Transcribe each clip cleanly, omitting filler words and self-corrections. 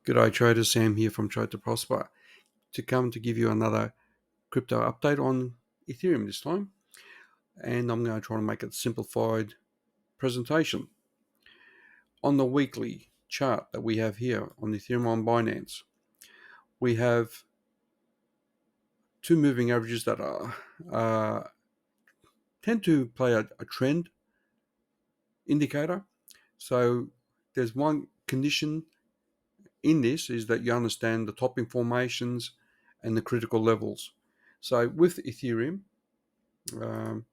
G'day traders, Sam here from Trade to Prosper to come to give you another crypto update on Ethereum this time, and I'm going to try to make it a simplified presentation. On the weekly chart that we have here on Ethereum on Binance, we have two moving averages that tend to play a trend indicator. So there's one condition in this is that you understand the topping formations and the critical levels. So with Ethereum, um,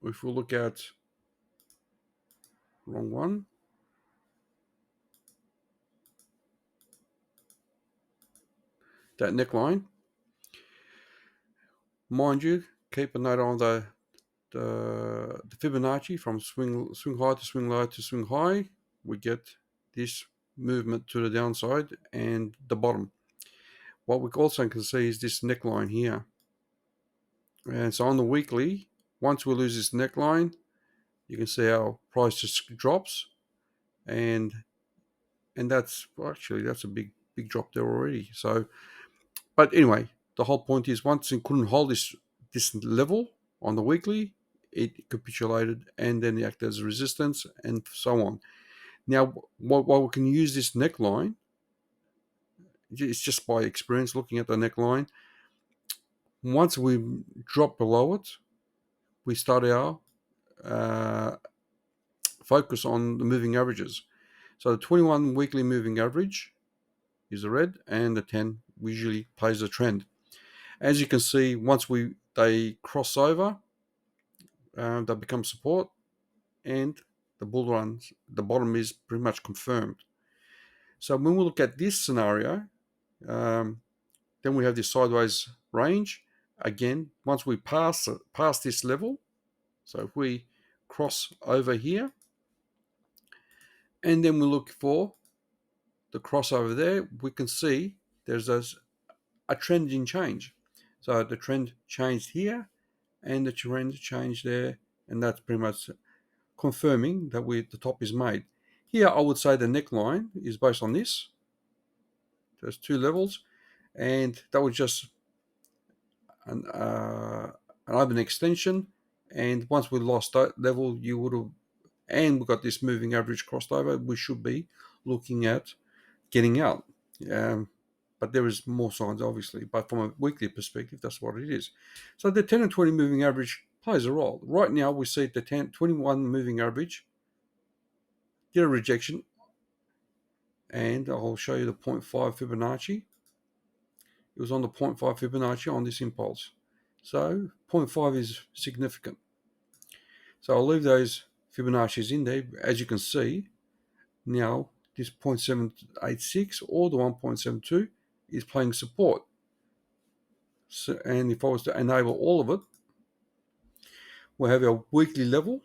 if we look at wrong one, that neckline, mind you, keep a note on the Fibonacci from swing high to swing low to swing high. We get this movement to the downside and the bottom. What we also can see is this neckline here. And so on the weekly, once we lose this neckline, you can see our price just drops, and that's actually that's a big drop there already. So, but anyway, the whole point is once it couldn't hold this level on the weekly, it capitulated and then it acted as a resistance and so on. Now, while we can use this neckline, it's just by experience looking at the neckline. Once we drop below it, we start our focus on the moving averages. So the 21 weekly moving average is the red, and the 10 usually plays a trend. As you can see, once they cross over, they become support, and the bull run, the bottom is pretty much confirmed. So when we look at this scenario, then we have this sideways range. Again, once we pass this level, so if we cross over here, and then we look for the crossover there, we can see there's a trend in change. So the trend changed here, and the trend changed there, and that's pretty much confirming that the top is made. Here, I would say the neckline is based on this. There's two levels, and that was just an open extension. And once we lost that level, you would have, and we got this moving average crossed over, we should be looking at getting out. But there is more signs, obviously. But from a weekly perspective, that's what it is. So the 10 and 20 moving average plays a role. Right now, we see the 21 moving average did a rejection, and I'll show you the 0.5 Fibonacci. It was on the 0.5 Fibonacci on this impulse. So 0.5 is significant. So I'll leave those Fibonacci's in there. As you can see, now this 0.786 or the 1.72 is playing support. So, and if I was to enable all of it, we'll have our weekly level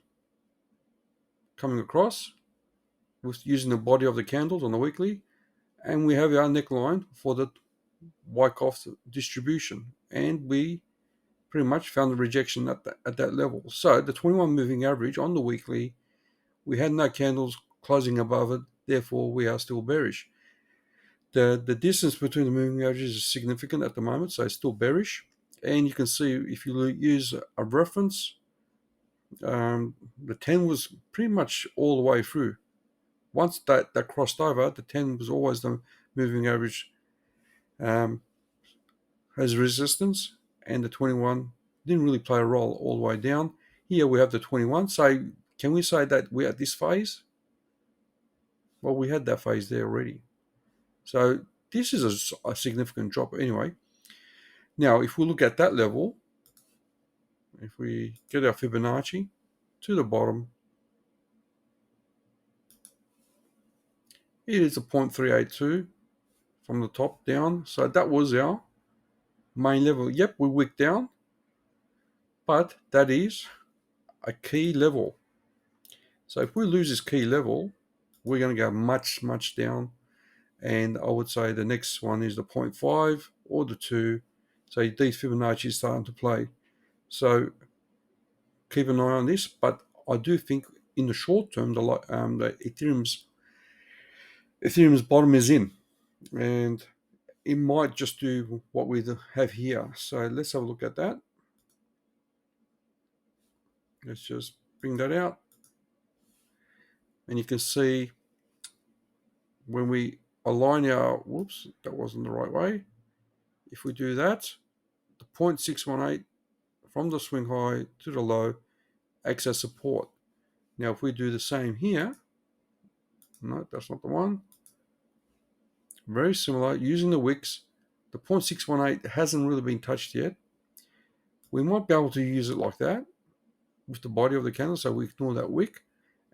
coming across with using the body of the candles on the weekly, and we have our neckline for the Wyckoff distribution, and we pretty much found the rejection at that level. So the 21 moving average on the weekly, we had no candles closing above it, therefore we are still bearish. The distance between the moving averages is significant at the moment, so it's still bearish. And you can see if you use a reference, the 10 was pretty much all the way through. Once that crossed over, the 10 was always the moving average as resistance, and the 21 didn't really play a role all the way down. Here we have the 21. So can we say that we're at this phase? Well, we had that phase there already. So this is a significant drop anyway. Now, if we look at that level, if we get our Fibonacci to the bottom, it is a 0.382 from the top down. So that was our main level. Yep, we wicked down, but that is a key level. So if we lose this key level, we're going to go much, much down. And I would say the next one is the 0.5 or the 2. So these Fibonacci is starting to play. So keep an eye on this. But I do think in the short term, the Ethereum's Ethereum's bottom is in, and it might just do what we have here. So let's have a look at that. Let's just bring that out, and you can see when we align our, whoops, that wasn't the right way. If we do that, the 0.618 from the swing high to the low acts as support. Now, if we do the same here, no, that's not the one. Very similar, using the wicks. The 0.618 hasn't really been touched yet. We might be able to use it like that with the body of the candle, so we ignore that wick.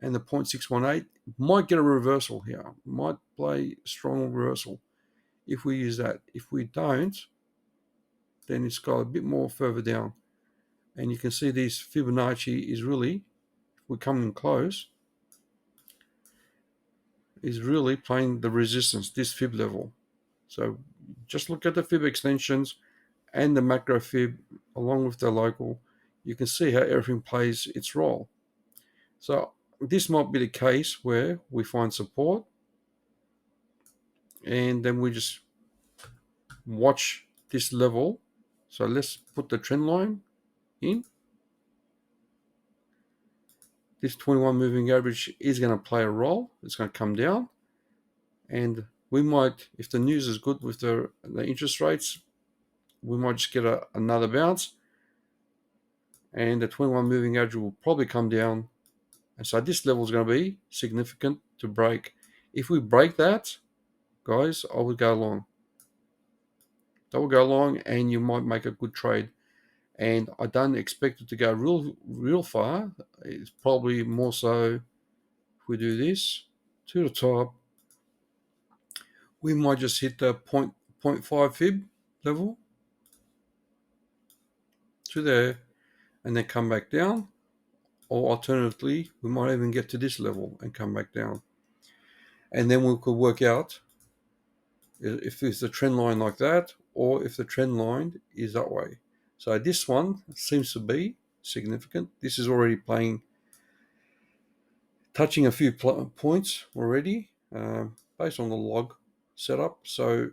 And the 0.618 might get a reversal here, might play strong reversal if we use that. If we don't, then it's got a bit more further down. And you can see this Fibonacci is really, if we come in close, is really playing the resistance, this fib level. So just look at the fib extensions and the macro fib along with the local. You can see how everything plays its role. So this might be the case where we find support and then we just watch this level. So let's put the trend line in. This 21 moving average is going to play a role. It's going to come down, and we might, if the news is good with the interest rates, we might just get another bounce, and the 21 moving average will probably come down. And so this level is going to be significant to break. If we break that, guys, I would go long. That will go long, and you might make a good trade. And I don't expect it to go real far. It's probably more so if we do this to the top, we might just hit the 0.5 fib level to there and then come back down. Or alternatively, we might even get to this level and come back down. And then we could work out if it's a trend line like that or if the trend line is that way. So this one seems to be significant. This is already touching a few points already based on the log setup. So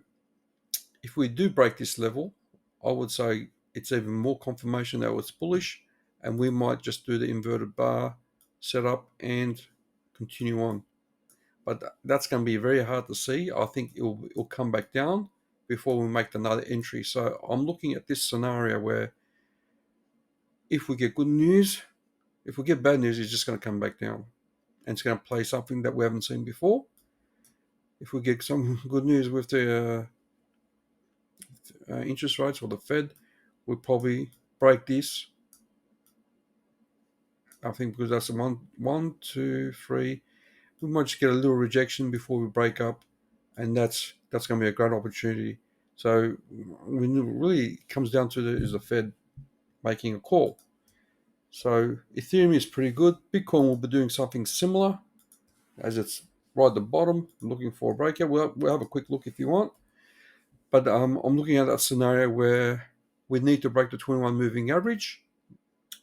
if we do break this level, I would say it's even more confirmation that it's bullish, and we might just do the inverted bar setup and continue on. But that's going to be very hard to see. I think it'll come back down before we make another entry. So I'm looking at this scenario where if we get good news, if we get bad news, it's just going to come back down. And it's going to play something that we haven't seen before. If we get some good news with the interest rates or the Fed, we'll probably break this. I think because that's a one, two, three. We might just get a little rejection before we break up, and that's going to be a great opportunity. So when it really comes down to is the Fed making a call. So Ethereum is pretty good. Bitcoin will be doing something similar, as it's right at the bottom, looking for a breakout. We'll have a quick look if you want. But I'm looking at that scenario where we need to break the 21 moving average,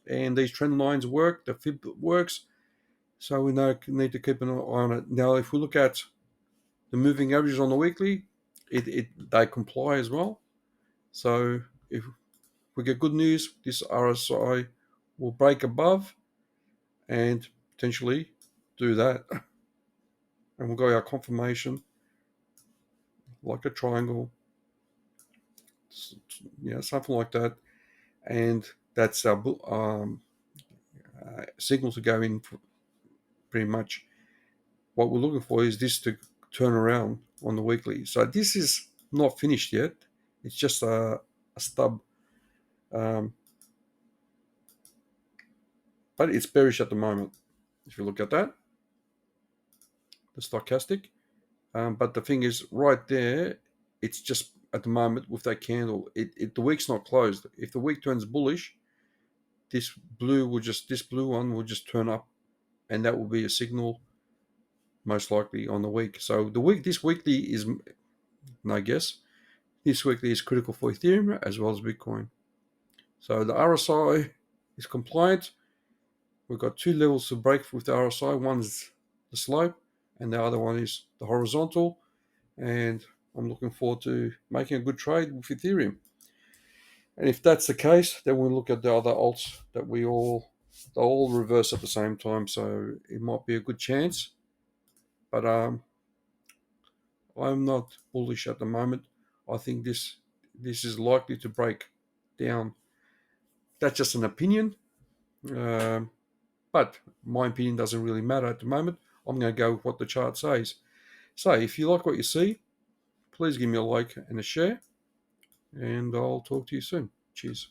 and these trend lines work, the fib works, so we need to keep an eye on it. Now, if we look at the moving averages on the weekly, they comply as well. So if we get good news, this RSI will break above and potentially do that. And we'll go our confirmation, like a triangle, something like that. And that's our signal to go in pretty much. What we're looking for is this to turn around on the weekly. So this is not finished yet. It's just a stub. But it's bearish at the moment. If you look at that, the stochastic. But the thing is, right there, it's just at the moment with that candle. The week's not closed. If the week turns bullish, this blue one will just turn up, and that will be a signal, most likely on the week. So this weekly is, I guess, this weekly is critical for Ethereum as well as Bitcoin. So the RSI is compliant. We've got two levels to break with the RSI. One's the slope, and the other one is the horizontal, and I'm looking forward to making a good trade with Ethereum. And if that's the case, then we'll look at the other alts that they all reverse at the same time, so it might be a good chance. But I'm not bullish at the moment. I think this is likely to break down. That's just an opinion, um, but my opinion doesn't really matter at the moment. I'm going to go with what the chart says. So if you like what you see, please give me a like and a share, and I'll talk to you soon. Cheers.